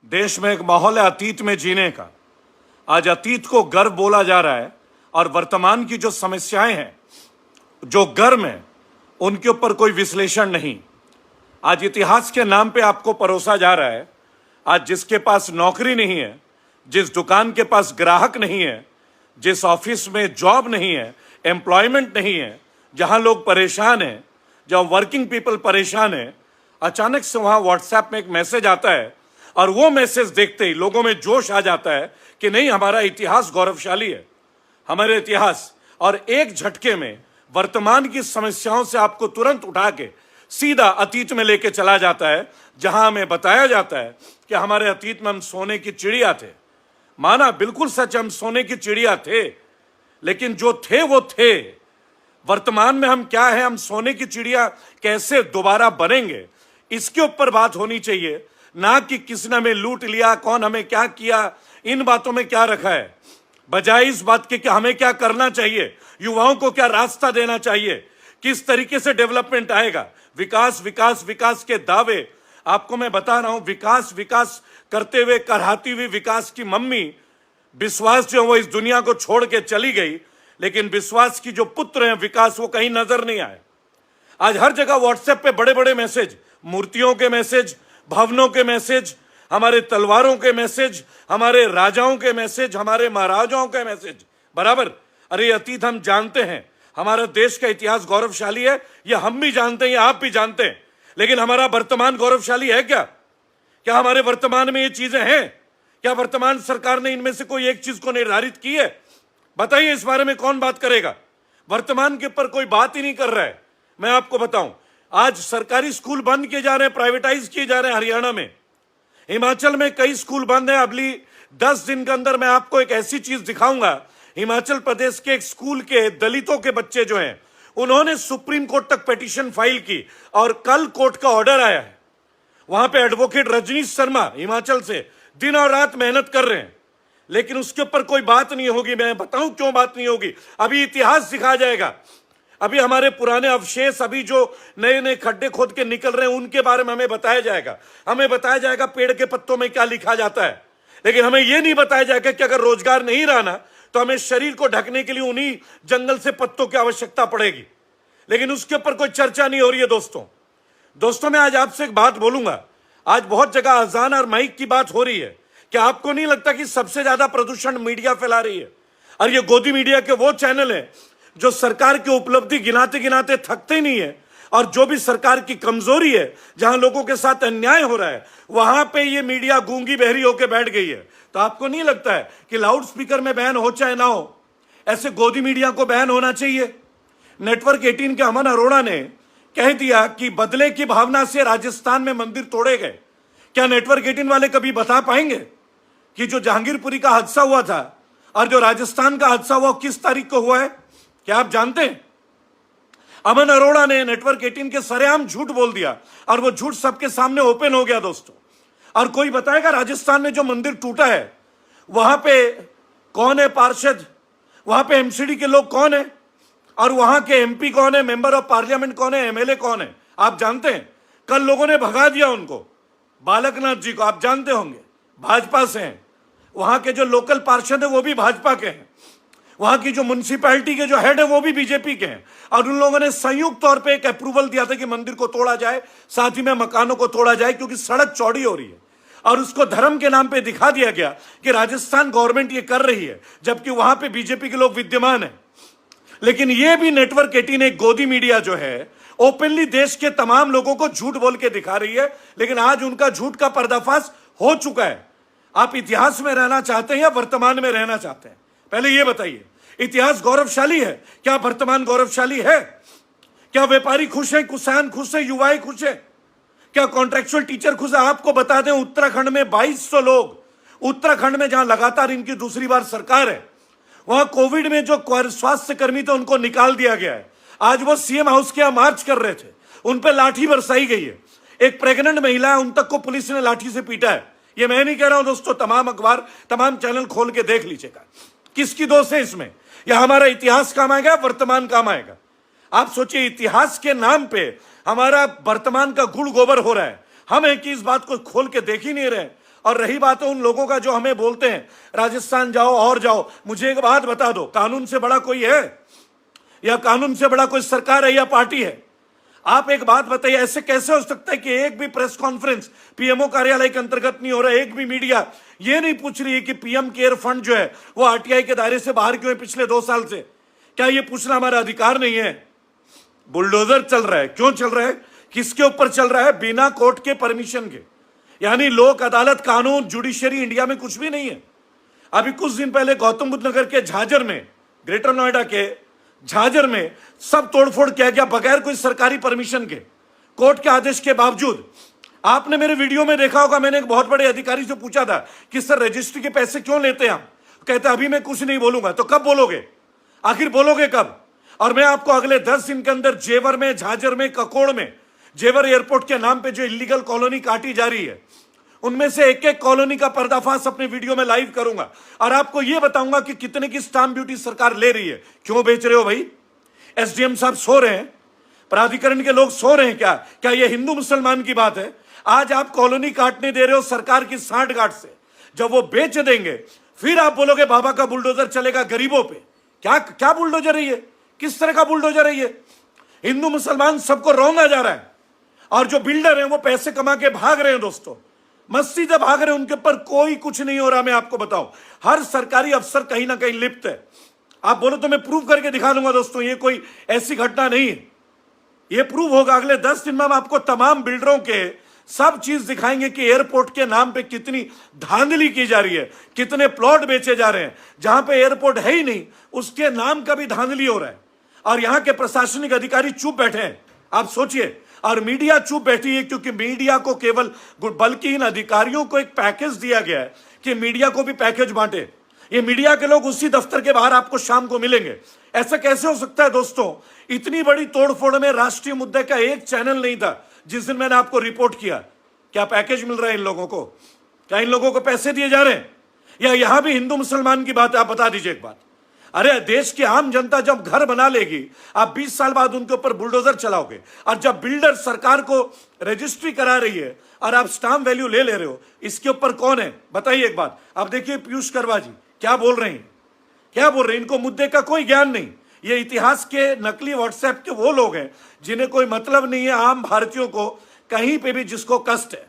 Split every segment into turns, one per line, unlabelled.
देश में एक माहौल है अतीत में जीने का। आज अतीत को गर्व बोला जा रहा है और वर्तमान की जो समस्याएं हैं, जो गर्म है, उनके ऊपर कोई विश्लेषण नहीं। आज इतिहास के नाम पे आपको परोसा जा रहा है। आज जिसके पास नौकरी नहीं है, जिस दुकान के पास ग्राहक नहीं है, जिस ऑफिस में जॉब नहीं है, एम्प्लॉयमेंट नहीं है, जहां लोग परेशान हैं, जहां वर्किंग पीपल परेशान है, अचानक से वहां व्हाट्सएप में एक मैसेज आता है और वो मैसेज देखते ही लोगों में जोश आ जाता है कि नहीं, हमारा इतिहास गौरवशाली है, हमारे इतिहास। और एक झटके में वर्तमान की समस्याओं से आपको तुरंत उठा के सीधा अतीत में लेके चला जाता है, जहां हमें बताया जाता है कि हमारे अतीत में हम सोने की चिड़िया थे। माना बिल्कुल सच, हम सोने की चिड़िया थे, लेकिन जो थे वो थे। वर्तमान में हम क्या है, हम सोने की चिड़िया कैसे दोबारा बनेंगे, इसके ऊपर बात होनी चाहिए, ना कि किसने हमें लूट लिया, कौन हमें क्या किया, इन बातों में क्या रखा है। बजाय इस बात के कि हमें क्या करना चाहिए, युवाओं को क्या रास्ता देना चाहिए, किस तरीके से डेवलपमेंट आएगा। विकास विकास विकास के दावे आपको मैं बता रहा हूं। विकास विकास करते हुए कराती हुई विकास की मम्मी विश्वास जो वो इस दुनिया को छोड़ के चली गई, लेकिन विश्वास की जो पुत्र हैं विकास, वो कहीं नजर नहीं आए। आज हर जगह व्हाट्सएप पे बड़े बड़े मैसेज, मूर्तियों के मैसेज, भवनों के मैसेज, हमारे तलवारों के मैसेज, हमारे राजाओं के मैसेज, हमारे महाराजाओं के मैसेज। बराबर, अरे अतीत हम जानते हैं, हमारा देश का इतिहास गौरवशाली है, यह हम भी जानते हैं, आप भी जानते हैं, लेकिन हमारा वर्तमान गौरवशाली है क्या? क्या हमारे वर्तमान में ये चीजें हैं? क्या वर्तमान सरकार ने इनमें से कोई एक चीज को निर्धारित की है? बताइए, इस बारे में कौन बात करेगा? वर्तमान के ऊपर कोई बात ही नहीं कर रहा है। मैं आपको बताऊं, आज सरकारी स्कूल बंद किए जा रहे हैं, प्राइवेटाइज किए जा रहे हैं। हरियाणा में, हिमाचल में कई स्कूल बंद हैं। अगली 10 दिन के अंदर मैं आपको एक ऐसी चीज दिखाऊंगा। हिमाचल प्रदेश के एक स्कूल के दलितों के बच्चे जो हैं, उन्होंने सुप्रीम कोर्ट तक पिटीशन फाइल की और कल कोर्ट का ऑर्डर आया है। वहां पे एडवोकेट रजनीश शर्मा हिमाचल से दिन और रात मेहनत कर रहे हैं, लेकिन उसके ऊपर कोई बात नहीं होगी। मैं बताऊं क्यों बात नहीं होगी? अभी इतिहास सिखाया जाएगा। अभी हमारे पुराने अवशेष, अभी जो नए नए खड्डे खोद के निकल रहे हैं, उनके बारे में हमें बताया जाएगा। हमें बताया जाएगा पेड़ के पत्तों में क्या लिखा जाता है, लेकिन हमें यह नहीं बताया जाएगा कि अगर रोजगार नहीं रहा ना, तो हमें शरीर को ढकने के लिए उन्हीं जंगल से पत्तों की आवश्यकता पड़ेगी। लेकिन उसके ऊपर कोई चर्चा नहीं हो रही है। दोस्तों, मैं आज आपसे एक बात बोलूंगा। आज बहुत जगह अजान और माइक की बात हो रही है। क्या आपको नहीं लगता कि सबसे ज्यादा प्रदूषण मीडिया फैला रही है? और ये गोदी मीडिया के वो चैनल है जो सरकार की उपलब्धि गिनाते गिनाते थकते ही नहीं है, और जो भी सरकार की कमजोरी है, जहां लोगों के साथ अन्याय हो रहा है, वहां पे ये मीडिया गूंगी बहरी होकर बैठ गई है। तो आपको नहीं लगता है कि लाउड स्पीकर में बैन हो चाहे ना हो, ऐसे गोदी मीडिया को बैन होना चाहिए? नेटवर्क 18 के अमन अरोड़ा ने कह दिया कि बदले की भावना से राजस्थान में मंदिर तोड़े गए। क्या नेटवर्क 18 वाले कभी बता पाएंगे कि जो जहांगीरपुरी का हादसा हुआ था और जो राजस्थान का हादसा हुआ किस तारीख को हुआ है? क्या आप जानते हैं? अमन अरोड़ा ने नेटवर्क 18 के सरेआम झूठ बोल दिया, और वो झूठ सबके सामने ओपन हो गया दोस्तों। और कोई बताएगा राजस्थान में जो मंदिर टूटा है, वहां पे कौन है पार्षद, वहां पे एमसीडी के लोग कौन है, और वहां के एमपी कौन है, मेंबर ऑफ पार्लियामेंट कौन है, एमएलए कौन है? आप जानते हैं? कल लोगों ने भगा दिया उनको, बालकनाथ जी को, आप जानते होंगे, भाजपा से हैं। वहां के जो लोकल पार्षद है वो भी भाजपा के हैं, वहां की जो म्युनिसिपैलिटी के जो हेड है वो भी बीजेपी के हैं, और उन लोगों ने संयुक्त तौर पे एक अप्रूवल दिया था कि मंदिर को तोड़ा जाए, साथ ही में मकानों को तोड़ा जाए, क्योंकि सड़क चौड़ी हो रही है। और उसको धर्म के नाम पे दिखा दिया गया कि राजस्थान गवर्नमेंट ये कर रही है, जबकि वहां पे बीजेपी के लोग विद्यमान है। लेकिन ये भी नेटवर्क 18 एक गोदी मीडिया जो है, ओपनली देश के तमाम लोगों को झूठ बोल के दिखा रही है, लेकिन आज उनका झूठ का पर्दाफाश हो चुका है। आप इतिहास में रहना चाहते हैं या वर्तमान में रहना चाहते हैं? पहले यह बताइए, इतिहास गौरवशाली है क्या? वर्तमान गौरवशाली है क्या? व्यापारी खुश है, किसान खुश है, युवाएं खुश है क्या? कॉन्ट्रेक्चुअल टीचर खुश है? आपको बता दें, उत्तराखंड में 2200 लोग, उत्तराखंड में जहां लगातार इनकी दूसरी बार सरकार है, वहां कोविड में जो स्वास्थ्य कर्मी थे उनको निकाल दिया गया है। आज वो सीएम हाउस के यहां मार्च कर रहे थे, उन पर लाठी बरसाई गई है। एक प्रेग्नेंट महिला है, उन तक को पुलिस ने लाठी से पीटा है। ये मैं नहीं कह रहा हूं दोस्तों, तमाम अखबार, तमाम चैनल खोल के देख लीजिएगा। किसकी दोष है इसमें? या हमारा इतिहास काम आएगा, वर्तमान काम आएगा? आप सोचिए, इतिहास के नाम पे हमारा वर्तमान का गुड़ गोबर हो रहा है। हम है कि इस बात को खोल के देख ही नहीं रहे। और रही बात है उन लोगों का जो हमें बोलते हैं राजस्थान जाओ और जाओ, मुझे एक बात बता दो, कानून से बड़ा कोई है या कानून से बड़ा कोई सरकार है या पार्टी है? आप एक बात बताइए, ऐसे कैसे हो सकता है कि एक भी प्रेस कॉन्फ्रेंस पीएमओ कार्यालय के अंतर्गत नहीं हो रहा है? एक भी मीडिया ये नहीं पूछ रही है कि पीएम केयर फंड जो है वो आरटीआई के दायरे से बाहर क्यों है पिछले 2 साल से? क्या ये पूछना हमारा अधिकार नहीं है? बुलडोजर चल रहा है, क्यों चल रहा है, किसके ऊपर चल रहा है? बिना कोर्ट के परमिशन के। यानी लोक अदालत, कानून, जुडिशरी इंडिया में कुछ भी नहीं है। अभी कुछ दिन पहले गौतम बुद्ध नगर के झाझर में, ग्रेटर नोएडा के झाझर में सब तोड़फोड़ किया गया बगैर कोई सरकारी परमिशन के, कोर्ट के आदेश के बावजूद। आपने मेरे वीडियो में देखा होगा, मैंने एक बहुत बड़े अधिकारी से पूछा था कि सर रजिस्ट्री के पैसे क्यों लेते हैं हम? कहते अभी मैं कुछ नहीं बोलूंगा। तो कब बोलोगे? आखिर बोलोगे कब? और मैं आपको अगले 10 दिन के अंदर जेवर में, झाझर में, ककोड़ में, जेवर एयरपोर्ट के नाम पे जो इलीगल कॉलोनी काटी जा रही है उनमें से एक एक कॉलोनी का पर्दाफाश अपने वीडियो में लाइव करूंगा और आपको यह बताऊंगा कि कितने की स्टाम्प ड्यूटी सरकार ले रही है। क्यों बेच रहे हो भाई? एसडीएम साहब सो रहे हैं, प्राधिकरण के लोग सो रहे हैं क्या? क्या यह हिंदू मुसलमान की बात है? आज आप कॉलोनी काटने दे रहे हो सरकार की सांठगांठ से, जब वो बेच देंगे फिर आप बोलोगे बाबा का बुलडोजर चलेगा गरीबों पे। क्या क्या बुलडोजर है ये? किस तरह का बुलडोजर है ये? हिंदू मुसलमान सबको रौंदा जा रहा है और जो बिल्डर हैं वो पैसे कमा के भाग रहे हैं दोस्तों, मस्ती से भाग रहे हैं, उनके ऊपर कोई कुछ नहीं हो रहा। मैं आपको बताऊं, हर सरकारी अफसर कहीं ना कहीं लिप्त है। आप बोलो तो मैं प्रूव करके दिखा दूंगा दोस्तों, ये कोई ऐसी घटना नहीं है, ये प्रूव होगा। अगले 10 दिन में हम आपको तमाम बिल्डरों के सब चीज दिखाएंगे कि एयरपोर्ट के नाम पे कितनी धांधली की जा रही है, कितने प्लॉट बेचे जा रहे हैं, जहां पे एयरपोर्ट है ही नहीं उसके नाम का भी धांधली हो रहा है। और यहां के प्रशासनिक अधिकारी चुप बैठे हैं, आप सोचिए, और मीडिया चुप बैठी है क्योंकि मीडिया को केवल, बल्कि इन अधिकारियों को एक पैकेज दिया गया है कि मीडिया को भी पैकेज बांटे। ये मीडिया के लोग उसी दफ्तर के बाहर आपको शाम को मिलेंगे। ऐसा कैसे हो सकता है दोस्तों? इतनी बड़ी तोड़फोड़ में राष्ट्रीय मुद्दे का एक चैनल नहीं था जिस दिन मैंने आपको रिपोर्ट किया। क्या पैकेज मिल रहा है इन लोगों को? क्या इन लोगों को पैसे दिए जा रहे हैं? या यहां भी हिंदू मुसलमान की बात है? आप बता दीजिए एक बात। अरे देश की आम जनता जब घर बना लेगी, आप 20 साल बाद उनके ऊपर बुलडोजर चलाओगे, और जब बिल्डर सरकार को रजिस्ट्री करा रही है और आप स्टाम्प वैल्यू ले रहे हो, इसके ऊपर कौन है? बताइए एक बात। अब देखिए पीयूष करवा जी क्या बोल रहे हैं, क्या बोल रहे हैं? इनको मुद्दे का कोई ज्ञान नहीं। ये इतिहास के नकली व्हाट्सएप के वो लोग हैं जिन्हें कोई मतलब नहीं है आम भारतीयों को कहीं पे भी जिसको कष्ट है।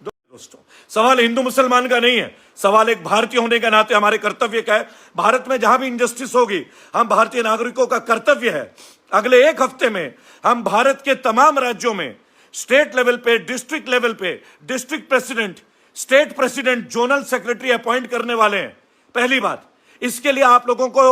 दोस्तों सवाल हिंदू मुसलमान का नहीं है, सवाल एक भारतीय होने के नाते हमारे कर्तव्य का है। भारत में जहां भी इंजस्टिस होगी, हम भारतीय नागरिकों का कर्तव्य है अगले 1 हफ्ते में हम भारत के तमाम राज्यों में स्टेट लेवल पे, डिस्ट्रिक्ट लेवल पे district president, state president, zonal secretary appoint करने वाले हैं। पहली बात, इसके लिए आप लोगों को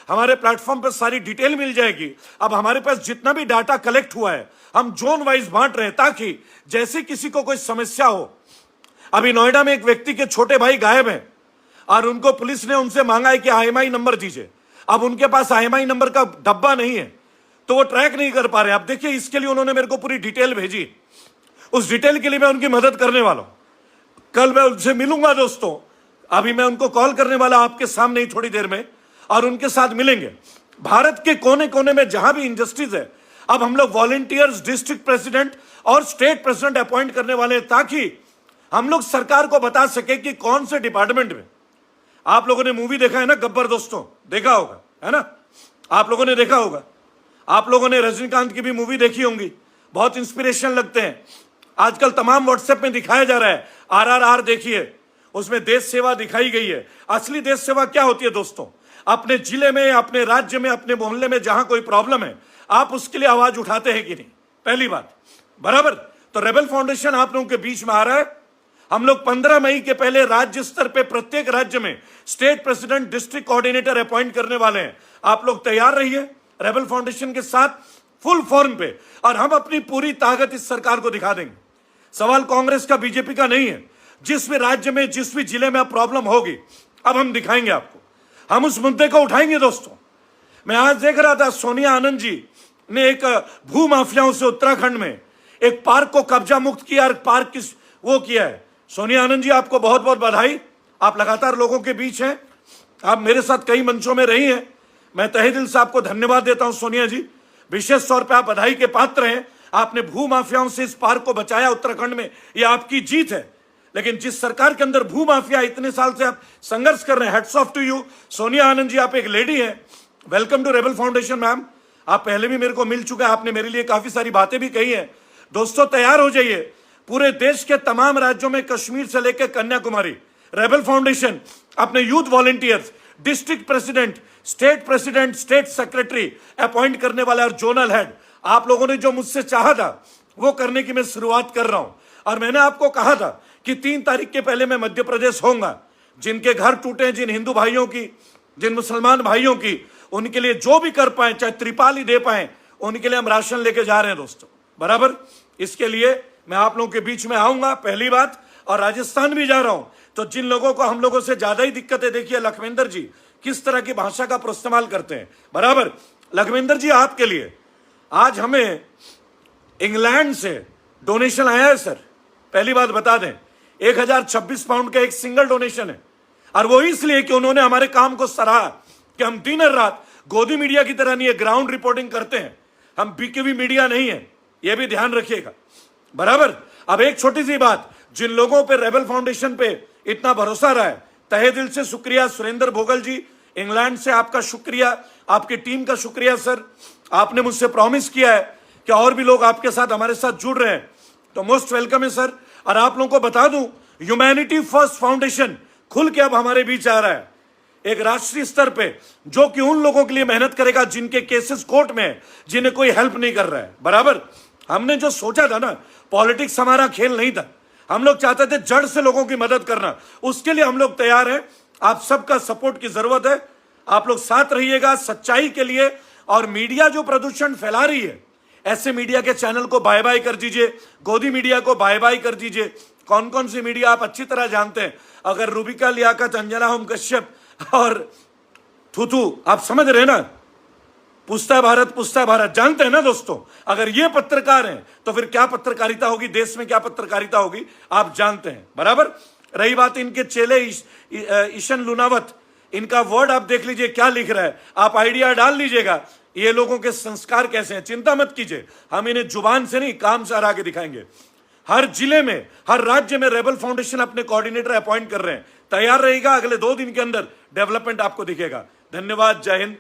हमारे प्लेटफॉर्म पर सारी डिटेल मिल जाएगी। अब हमारे पास जितना भी डाटा कलेक्ट हुआ है हम जोन वाइज बांट रहे हैं ताकि जैसे किसी को कोई समस्या हो। अभी नोएडा में एक व्यक्ति के छोटे भाई गायब हैं और उनको पुलिस ने उनसे मांगा है कि IMI नंबर दीजिए। अब उनके पास IMI नंबर का डब्बा नहीं है तो वो ट्रैक नहीं कर पा रहे। अब देखिए इसके लिए उन्होंने मेरे को पूरी डिटेल भेजी, उस डिटेल के लिए मैं उनकी मदद करने वाला हूं। कल मैं उनसे मिलूंगा दोस्तों, अभी मैं उनको कॉल करने वाला आपके सामने ही थोड़ी देर में, और उनके साथ मिलेंगे। भारत के कोने कोने में जहां भी इंजस्टिस है, अब हम लोग वॉलंटियर्स, डिस्ट्रिक्ट प्रेसिडेंट और स्टेट प्रेसिडेंट अपॉइंट करने वाले हैं ताकि हम लोग सरकार को बता सके कि कौन से डिपार्टमेंट में। आप लोगों ने मूवी देखा है ना गब्बर दोस्तों, देखा होगा है ना? आप लोगों ने देखा होगा, आप लोगों ने रजनीकांत की भी मूवी देखी होंगी, बहुत इंस्पिरेशन लगते हैं। आजकल तमाम व्हाट्सएप में दिखाया जा रहा है RRR, देखिए उसमें देश सेवा दिखाई गई है। असली देश सेवा क्या होती है दोस्तों? अपने जिले में, अपने राज्य में, अपने मोहल्ले में जहां कोई प्रॉब्लम है आप उसके लिए आवाज उठाते हैं कि नहीं? पहली बात, बराबर। तो रेबल फाउंडेशन आप लोगों के बीच में आ रहा है। हम लोग 15 मई के पहले राज्य स्तर पे प्रत्येक राज्य में state president, district coordinator appoint करने वाले हैं। आप लोग तैयार रहिए रेबल फाउंडेशन के साथ फुल फॉर्म पे, और हम अपनी पूरी ताकत इस सरकार को दिखा देंगे। सवाल कांग्रेस का, बीजेपी का नहीं है। जिस भी राज्य में, जिस भी जिले में प्रॉब्लम होगी अब हम दिखाएंगे आपको, हम उस मुद्दे को उठाएंगे दोस्तों। मैं आज देख रहा था सोनिया आनंद जी ने एक भू माफियाओं से उत्तराखंड में एक पार्क को कब्जा मुक्त किया, पार्क किस वो किया है। सोनिया आनंद जी आपको बहुत बहुत बधाई, आप लगातार लोगों के बीच हैं, आप मेरे साथ कई मंचों में रही हैं। मैं तहे दिल से आपको धन्यवाद देता हूं सोनिया जी, विशेष तौर पे आप बधाई के पात्र हैं। आपने भू माफियाओं से इस पार्क को बचाया उत्तराखंड में, यह आपकी जीत है। लेकिन जिस सरकार के अंदर भू माफिया इतने साल से आप संघर्ष कर रहे हैं, hats off to you. Sonia Anand ji, आप एक लेडी हैं, welcome to Rebel Foundation ma'am. आप पहले भी मेरे को मिल चुका है, आपने मेरे लिए काफी सारी बातें भी कही हैं। दोस्तों तैयार हो जाइए, पूरे देश के तमाम राज्यों में, कश्मीर से लेकर कन्याकुमारी, रेबल फाउंडेशन अपने youth volunteers, district president, state secretary appoint करने वाला और जोनल हेड, आप लोगों ने जो मुझसे चाहा था वो करने की मैं शुरुआत कर रहा हूं। और मैंने आपको कहा था कि 3 तारीख के पहले मैं मध्य प्रदेश होऊंगा। जिनके घर टूटे, जिन हिंदू भाइयों की, जिन मुसलमान भाइयों की, उनके लिए जो भी कर पाए, चाहे त्रिपाल ही दे पाए, उनके लिए हम राशन लेके जा रहे हैं दोस्तों, बराबर। इसके लिए मैं आप लोगों के बीच में आऊंगा, पहली बात। और राजस्थान भी जा रहा हूं, तो जिन लोगों को हम लोगों से ज्यादा ही दिक्कत है, देखिए लखविंदर जी किस तरह की भाषा का इस्तेमाल करते हैं, बराबर। लखविंदर जी, आपके लिए आज हमें इंग्लैंड से डोनेशन आया है सर। पहली बात बता दें, 1026 पाउंड का एक सिंगल डोनेशन है, और वो इसलिए कि उन्होंने हमारे काम को सराहा कि हम दिन और रात गोदी मीडिया की तरह नहीं है, ग्राउंड रिपोर्टिंग करते हैं, हम बीकेवी मीडिया नहीं है, यह भी ध्यान रखिएगा, बराबर। अब एक छोटी सी बात, जिन लोगों पे रेबल फाउंडेशन पे इतना भरोसा रहा है, तहे दिल से शुक्रिया। सुरेंद्र भोगल जी, इंग्लैंड से आपका शुक्रिया, आपकी टीम का शुक्रिया सर। आपने मुझसे प्रॉमिस किया है कि और भी लोग आपके साथ, हमारे साथ जुड़ रहे हैं, तो मोस्ट वेलकम है सर। और आप लोगों को बता दूं, ह्यूमैनिटी फर्स्ट फाउंडेशन खुल के अब हमारे बीच आ रहा है, एक राष्ट्रीय स्तर पे, जो कि उन लोगों के लिए मेहनत करेगा जिनके केसेस कोर्ट में है, जिन्हें कोई हेल्प नहीं कर रहा है, बराबर। हमने जो सोचा था ना, पॉलिटिक्स हमारा खेल नहीं था, हम लोग चाहते थे जड़ से लोगों की मदद करना, उसके लिए हम लोग तैयार हैं। आप सबका सपोर्ट की जरूरत है, आप लोग साथ रहिएगा सच्चाई के लिए। और मीडिया जो प्रदूषण फैला रही है, ऐसे मीडिया के चैनल को बाय बाय कर दीजिए, गोदी मीडिया को बाय बाय कर दीजिए। कौन कौन सी मीडिया आप अच्छी तरह जानते हैं, अगर रूबिका लियाकत, अंजना होम कश्यप और थूथू, आप समझ रहे हैं ना, पुछता भारत जानते हैं ना दोस्तों। अगर ये पत्रकार हैं तो फिर क्या पत्रकारिता होगी, देश में क्या पत्रकारिता होगी, आप जानते हैं, बराबर। रही बात इनके चेले ईशन लुनावत, इनका वर्ड आप देख लीजिए क्या लिख रहा है, आप आइडिया डाल लीजिएगा ये लोगों के संस्कार कैसे हैं। चिंता मत कीजिए, हम इन्हें जुबान से नहीं, काम से हरा के दिखाएंगे। हर जिले में, हर राज्य में रेबल फाउंडेशन अपने कोऑर्डिनेटर अपॉइंट कर रहे हैं। तैयार रहेगा, अगले 2 दिन के अंदर डेवलपमेंट आपको दिखेगा। धन्यवाद, जय हिंद,